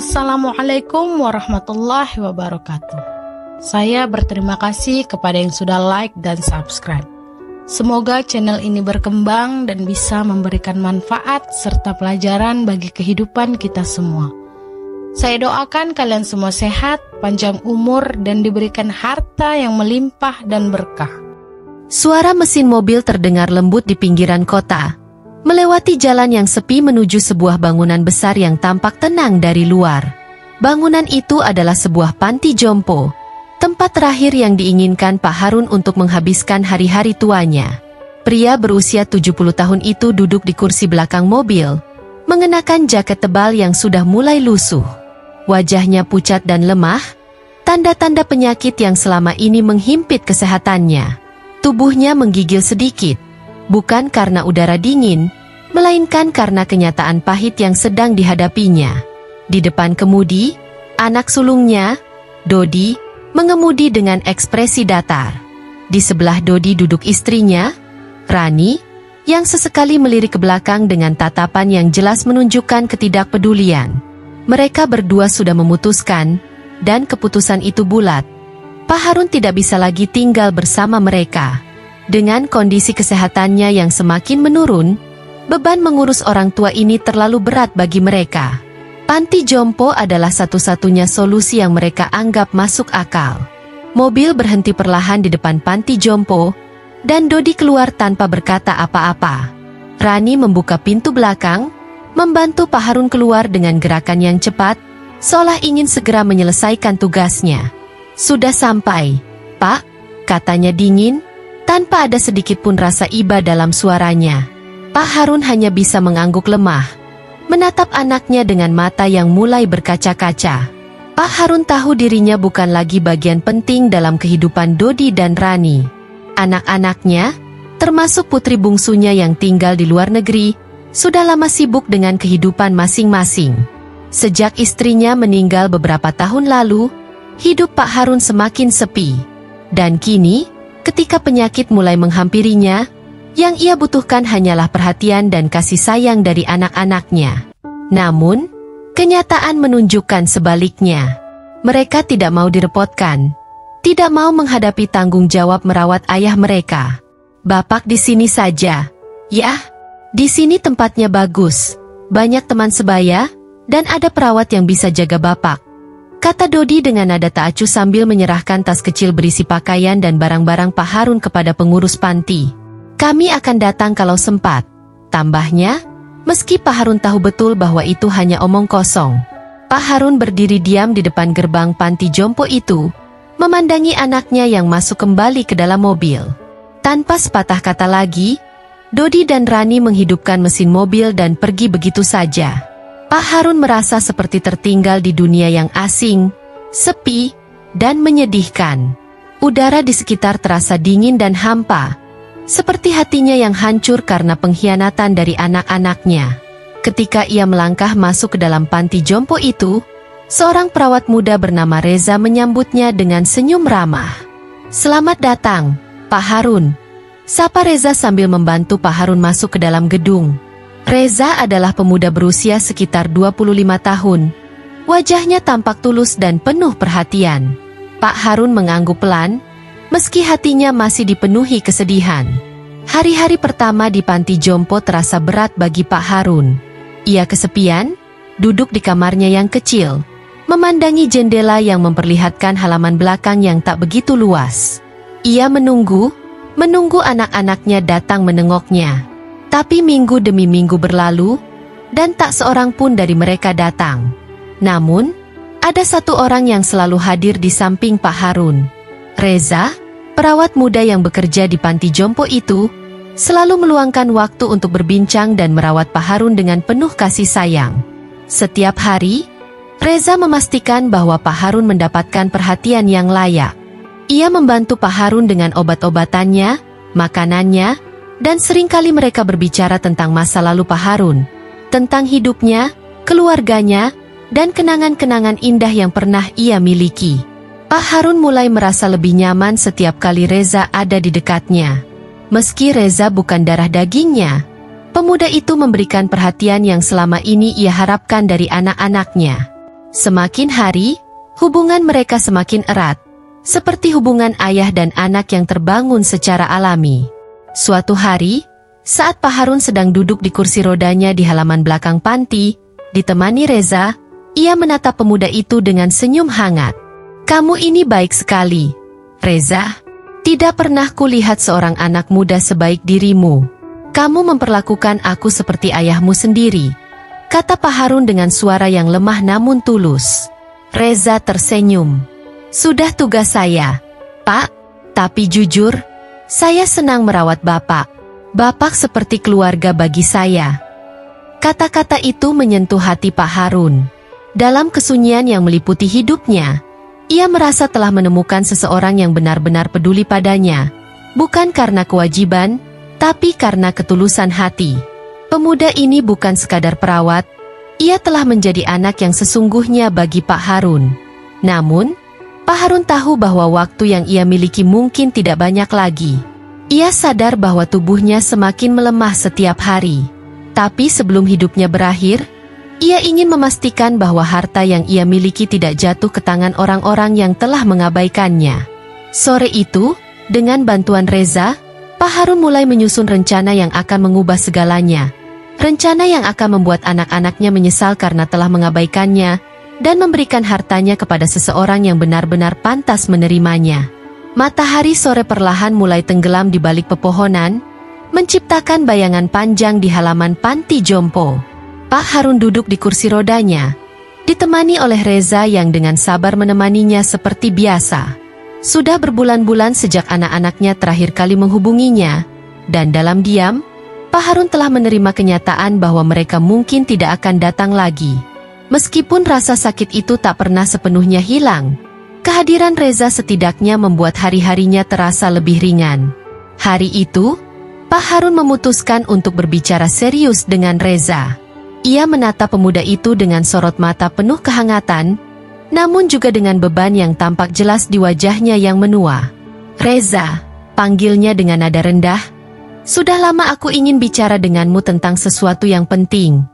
Assalamualaikum warahmatullahi wabarakatuh. Saya berterima kasih kepada yang sudah like dan subscribe. Semoga channel ini berkembang dan bisa memberikan manfaat serta pelajaran bagi kehidupan kita semua. Saya doakan kalian semua sehat, panjang umur, dan diberikan harta yang melimpah dan berkah. Suara mesin mobil terdengar lembut di pinggiran kota, melewati jalan yang sepi menuju sebuah bangunan besar yang tampak tenang dari luar. Bangunan itu adalah sebuah panti jompo, tempat terakhir yang diinginkan Pak Harun untuk menghabiskan hari-hari tuanya. Pria berusia 70 tahun itu duduk di kursi belakang mobil, mengenakan jaket tebal yang sudah mulai lusuh. Wajahnya pucat dan lemah, tanda-tanda penyakit yang selama ini menghimpit kesehatannya. Tubuhnya menggigil sedikit, bukan karena udara dingin, melainkan karena kenyataan pahit yang sedang dihadapinya. Di depan kemudi, anak sulungnya, Dodi, mengemudi dengan ekspresi datar. Di sebelah Dodi duduk istrinya, Rani, yang sesekali melirik ke belakang dengan tatapan yang jelas menunjukkan ketidakpedulian. Mereka berdua sudah memutuskan, dan keputusan itu bulat. Pak Harun tidak bisa lagi tinggal bersama mereka. Dengan kondisi kesehatannya yang semakin menurun, beban mengurus orang tua ini terlalu berat bagi mereka. Panti jompo adalah satu-satunya solusi yang mereka anggap masuk akal. Mobil berhenti perlahan di depan panti jompo, dan Dodi keluar tanpa berkata apa-apa. Rani membuka pintu belakang, membantu Pak Harun keluar dengan gerakan yang cepat, seolah ingin segera menyelesaikan tugasnya. "Sudah sampai, Pak," katanya dingin, tanpa ada sedikit pun rasa iba dalam suaranya. Pak Harun hanya bisa mengangguk lemah, menatap anaknya dengan mata yang mulai berkaca-kaca. Pak Harun tahu dirinya bukan lagi bagian penting dalam kehidupan Dodi dan Rani. Anak-anaknya, termasuk putri bungsunya yang tinggal di luar negeri, sudah lama sibuk dengan kehidupan masing-masing. Sejak istrinya meninggal beberapa tahun lalu, hidup Pak Harun semakin sepi. Dan kini, ketika penyakit mulai menghampirinya, yang ia butuhkan hanyalah perhatian dan kasih sayang dari anak-anaknya. Namun, kenyataan menunjukkan sebaliknya. Mereka tidak mau direpotkan, tidak mau menghadapi tanggung jawab merawat ayah mereka. "Bapak di sini saja." "Ya, di sini tempatnya bagus, banyak teman sebaya, dan ada perawat yang bisa jaga Bapak," kata Dodi dengan nada tak acuh sambil menyerahkan tas kecil berisi pakaian dan barang-barang Pak Harun kepada pengurus panti. "Kami akan datang kalau sempat," tambahnya, meski Pak Harun tahu betul bahwa itu hanya omong kosong. Pak Harun berdiri diam di depan gerbang panti jompo itu, memandangi anaknya yang masuk kembali ke dalam mobil. Tanpa sepatah kata lagi, Dodi dan Rani menghidupkan mesin mobil dan pergi begitu saja. Pak Harun merasa seperti tertinggal di dunia yang asing, sepi, dan menyedihkan. Udara di sekitar terasa dingin dan hampa, seperti hatinya yang hancur karena pengkhianatan dari anak-anaknya. Ketika ia melangkah masuk ke dalam panti jompo itu, seorang perawat muda bernama Reza menyambutnya dengan senyum ramah. "Selamat datang, Pak Harun," sapa Reza sambil membantu Pak Harun masuk ke dalam gedung. Reza adalah pemuda berusia sekitar 25 tahun. Wajahnya tampak tulus dan penuh perhatian. Pak Harun mengangguk pelan, meski hatinya masih dipenuhi kesedihan. Hari-hari pertama di panti jompo terasa berat bagi Pak Harun. Ia kesepian, duduk di kamarnya yang kecil, memandangi jendela yang memperlihatkan halaman belakang yang tak begitu luas. Ia menunggu anak-anaknya datang menengoknya. Tapi minggu demi minggu berlalu, dan tak seorang pun dari mereka datang. Namun, ada satu orang yang selalu hadir di samping Pak Harun. Reza, perawat muda yang bekerja di panti jompo itu, selalu meluangkan waktu untuk berbincang dan merawat Pak Harun dengan penuh kasih sayang. Setiap hari, Reza memastikan bahwa Pak Harun mendapatkan perhatian yang layak. Ia membantu Pak Harun dengan obat-obatannya, makanannya, dan seringkali mereka berbicara tentang masa lalu Pak Harun, tentang hidupnya, keluarganya, dan kenangan-kenangan indah yang pernah ia miliki. Pak Harun mulai merasa lebih nyaman setiap kali Reza ada di dekatnya. Meski Reza bukan darah dagingnya, pemuda itu memberikan perhatian yang selama ini ia harapkan dari anak-anaknya. Semakin hari, hubungan mereka semakin erat, seperti hubungan ayah dan anak yang terbangun secara alami. Suatu hari, saat Pak Harun sedang duduk di kursi rodanya di halaman belakang panti, ditemani Reza, ia menatap pemuda itu dengan senyum hangat. "Kamu ini baik sekali, Reza. Tidak pernah kulihat seorang anak muda sebaik dirimu. Kamu memperlakukan aku seperti ayahmu sendiri," kata Pak Harun dengan suara yang lemah namun tulus. Reza tersenyum. "Sudah tugas saya, Pak. Tapi jujur, saya senang merawat Bapak. Bapak seperti keluarga bagi saya." Kata-kata itu menyentuh hati Pak Harun. Dalam kesunyian yang meliputi hidupnya, ia merasa telah menemukan seseorang yang benar-benar peduli padanya, bukan karena kewajiban, tapi karena ketulusan hati. Pemuda ini bukan sekadar perawat, ia telah menjadi anak yang sesungguhnya bagi Pak Harun. Namun, Pak Harun tahu bahwa waktu yang ia miliki mungkin tidak banyak lagi. Ia sadar bahwa tubuhnya semakin melemah setiap hari. Tapi sebelum hidupnya berakhir, ia ingin memastikan bahwa harta yang ia miliki tidak jatuh ke tangan orang-orang yang telah mengabaikannya. Sore itu, dengan bantuan Reza, Pak Harun mulai menyusun rencana yang akan mengubah segalanya. Rencana yang akan membuat anak-anaknya menyesal karena telah mengabaikannya, dan memberikan hartanya kepada seseorang yang benar-benar pantas menerimanya. Matahari sore perlahan mulai tenggelam di balik pepohonan, menciptakan bayangan panjang di halaman panti jompo. Pak Harun duduk di kursi rodanya, ditemani oleh Reza yang dengan sabar menemaninya seperti biasa. Sudah berbulan-bulan sejak anak-anaknya terakhir kali menghubunginya, dan dalam diam, Pak Harun telah menerima kenyataan bahwa mereka mungkin tidak akan datang lagi. Meskipun rasa sakit itu tak pernah sepenuhnya hilang, kehadiran Reza setidaknya membuat hari-harinya terasa lebih ringan. Hari itu, Pak Harun memutuskan untuk berbicara serius dengan Reza. Ia menatap pemuda itu dengan sorot mata penuh kehangatan, namun juga dengan beban yang tampak jelas di wajahnya yang menua. "Reza," panggilnya dengan nada rendah, "sudah lama aku ingin bicara denganmu tentang sesuatu yang penting."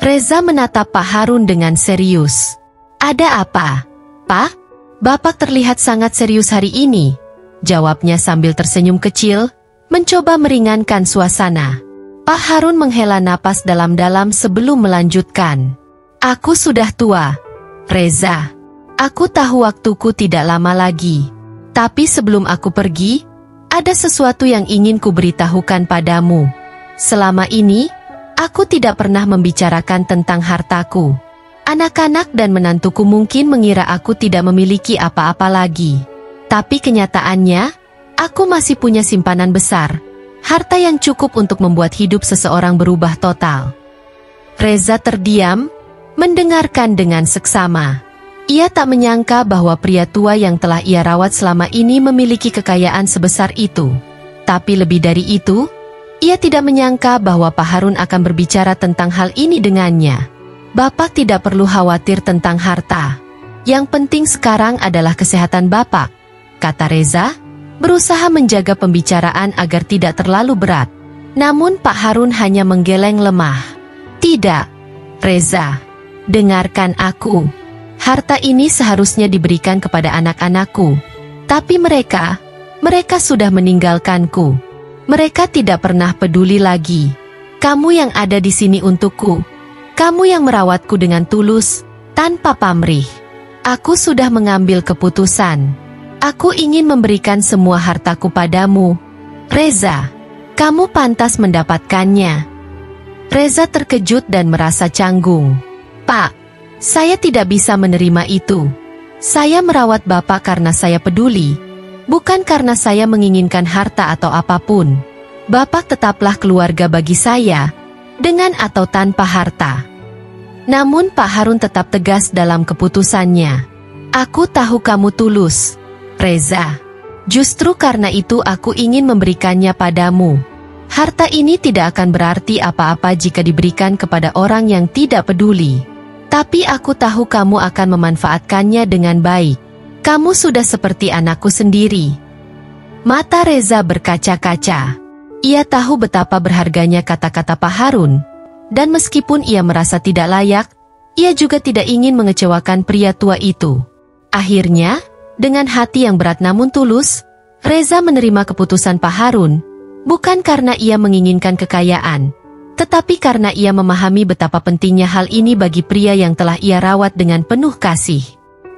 Reza menatap Pak Harun dengan serius. "Ada apa, Pak? Bapak terlihat sangat serius hari ini," jawabnya sambil tersenyum kecil, mencoba meringankan suasana. Pak Harun menghela napas dalam-dalam sebelum melanjutkan. "Aku sudah tua, Reza. Aku tahu waktuku tidak lama lagi. Tapi sebelum aku pergi, ada sesuatu yang ingin kuberitahukan padamu. Selama ini, aku tidak pernah membicarakan tentang hartaku. Anak-anak dan menantuku mungkin mengira aku tidak memiliki apa-apa lagi. Tapi kenyataannya, aku masih punya simpanan besar. Harta yang cukup untuk membuat hidup seseorang berubah total." Reza terdiam, mendengarkan dengan seksama. Ia tak menyangka bahwa pria tua yang telah ia rawat selama ini memiliki kekayaan sebesar itu. Tapi lebih dari itu, ia tidak menyangka bahwa Pak Harun akan berbicara tentang hal ini dengannya. "Bapak tidak perlu khawatir tentang harta. Yang penting sekarang adalah kesehatan Bapak," kata Reza, berusaha menjaga pembicaraan agar tidak terlalu berat. Namun Pak Harun hanya menggeleng lemah. "Tidak, Reza. Dengarkan aku. Harta ini seharusnya diberikan kepada anak-anakku. Tapi mereka sudah meninggalkanku. Mereka tidak pernah peduli lagi. Kamu yang ada di sini untukku. Kamu yang merawatku dengan tulus, tanpa pamrih. Aku sudah mengambil keputusan. Aku ingin memberikan semua hartaku padamu. Reza, kamu pantas mendapatkannya." Reza terkejut dan merasa canggung. "Pak, saya tidak bisa menerima itu. Saya merawat Bapak karena saya peduli, bukan karena saya menginginkan harta atau apapun. Bapak tetaplah keluarga bagi saya, dengan atau tanpa harta." Namun Pak Harun tetap tegas dalam keputusannya. "Aku tahu kamu tulus, Reza. Justru karena itu aku ingin memberikannya padamu. Harta ini tidak akan berarti apa-apa jika diberikan kepada orang yang tidak peduli. Tapi aku tahu kamu akan memanfaatkannya dengan baik. Kamu sudah seperti anakku sendiri." Mata Reza berkaca-kaca. Ia tahu betapa berharganya kata-kata Pak Harun, dan meskipun ia merasa tidak layak, Ia juga tidak ingin mengecewakan pria tua itu. Akhirnya, dengan hati yang berat namun tulus, Reza menerima keputusan Pak Harun, bukan karena ia menginginkan kekayaan, tetapi karena ia memahami betapa pentingnya hal ini bagi pria yang telah ia rawat dengan penuh kasih.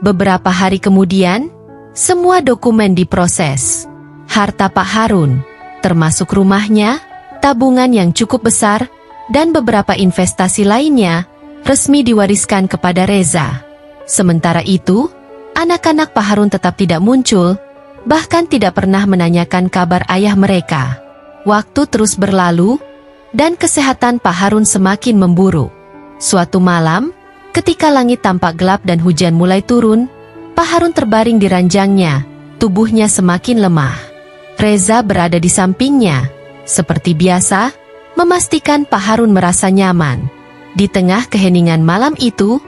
Beberapa hari kemudian, semua dokumen diproses. Harta Pak Harun, termasuk rumahnya, tabungan yang cukup besar, dan beberapa investasi lainnya, resmi diwariskan kepada Reza. Sementara itu, anak-anak Pak Harun tetap tidak muncul, bahkan tidak pernah menanyakan kabar ayah mereka. Waktu terus berlalu, dan kesehatan Pak Harun semakin memburuk. Suatu malam, ketika langit tampak gelap dan hujan mulai turun, Pak Harun terbaring di ranjangnya, tubuhnya semakin lemah. Reza berada di sampingnya, seperti biasa, memastikan Pak Harun merasa nyaman. Di tengah keheningan malam itu,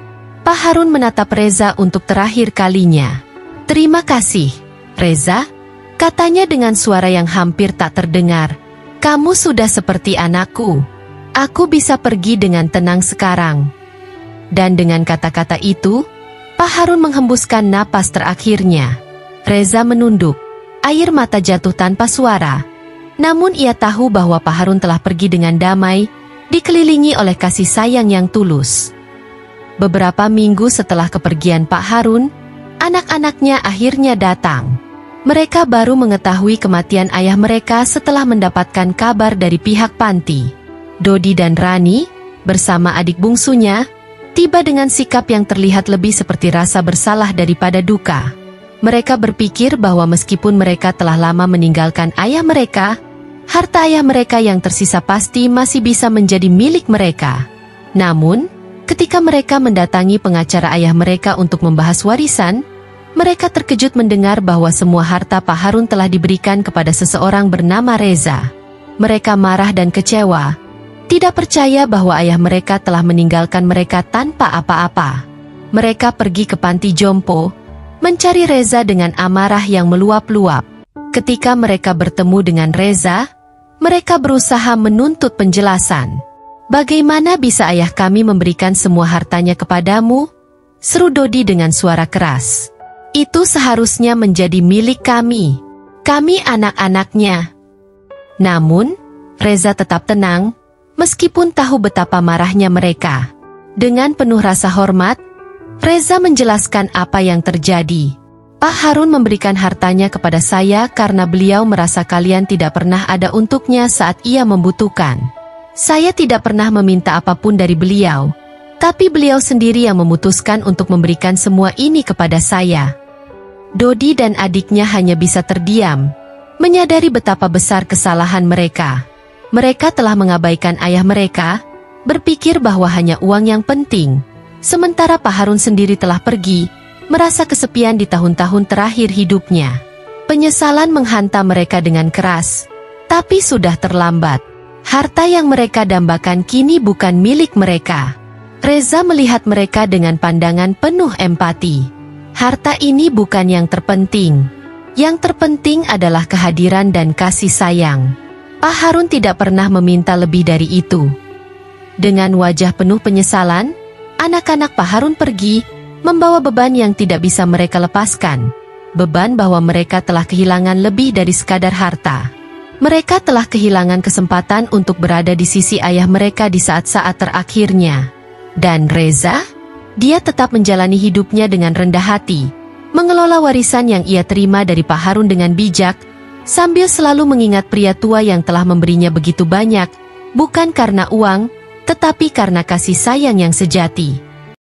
Pak Harun menatap Reza untuk terakhir kalinya. "Terima kasih, Reza," katanya dengan suara yang hampir tak terdengar. "Kamu sudah seperti anakku. Aku bisa pergi dengan tenang sekarang." Dan dengan kata-kata itu, Pak Harun menghembuskan napas terakhirnya. Reza menunduk, air mata jatuh tanpa suara. Namun ia tahu bahwa Pak Harun telah pergi dengan damai, dikelilingi oleh kasih sayang yang tulus. Beberapa minggu setelah kepergian Pak Harun, anak-anaknya akhirnya datang. Mereka baru mengetahui kematian ayah mereka setelah mendapatkan kabar dari pihak panti. Dodi dan Rani, bersama adik bungsunya, tiba dengan sikap yang terlihat lebih seperti rasa bersalah daripada duka. Mereka berpikir bahwa meskipun mereka telah lama meninggalkan ayah mereka, harta ayah mereka yang tersisa pasti masih bisa menjadi milik mereka. Namun, ketika mereka mendatangi pengacara ayah mereka untuk membahas warisan, mereka terkejut mendengar bahwa semua harta Pak Harun telah diberikan kepada seseorang bernama Reza. Mereka marah dan kecewa, tidak percaya bahwa ayah mereka telah meninggalkan mereka tanpa apa-apa. Mereka pergi ke panti jompo, mencari Reza dengan amarah yang meluap-luap. Ketika mereka bertemu dengan Reza, mereka berusaha menuntut penjelasan. "Bagaimana bisa ayah kami memberikan semua hartanya kepadamu?" seru Dodi dengan suara keras. "Itu seharusnya menjadi milik kami. Kami anak-anaknya." Namun, Reza tetap tenang, meskipun tahu betapa marahnya mereka. Dengan penuh rasa hormat, Reza menjelaskan apa yang terjadi. "Pak Harun memberikan hartanya kepada saya karena beliau merasa kalian tidak pernah ada untuknya saat ia membutuhkan. Saya tidak pernah meminta apapun dari beliau, tapi beliau sendiri yang memutuskan untuk memberikan semua ini kepada saya." Dodi dan adiknya hanya bisa terdiam, menyadari betapa besar kesalahan mereka. Mereka telah mengabaikan ayah mereka, berpikir bahwa hanya uang yang penting, sementara Pak Harun sendiri telah pergi, merasa kesepian di tahun-tahun terakhir hidupnya. Penyesalan menghantam mereka dengan keras, tapi sudah terlambat. Harta yang mereka dambakan kini bukan milik mereka. Reza melihat mereka dengan pandangan penuh empati. Harta ini bukan yang terpenting. Yang terpenting adalah kehadiran dan kasih sayang. Pak Harun tidak pernah meminta lebih dari itu. Dengan wajah penuh penyesalan, anak-anak Pak Harun pergi, membawa beban yang tidak bisa mereka lepaskan. Beban bahwa mereka telah kehilangan lebih dari sekadar harta. Mereka telah kehilangan kesempatan untuk berada di sisi ayah mereka di saat-saat terakhirnya. Dan Reza, dia tetap menjalani hidupnya dengan rendah hati, mengelola warisan yang ia terima dari Pak Harun dengan bijak, sambil selalu mengingat pria tua yang telah memberinya begitu banyak, bukan karena uang, tetapi karena kasih sayang yang sejati.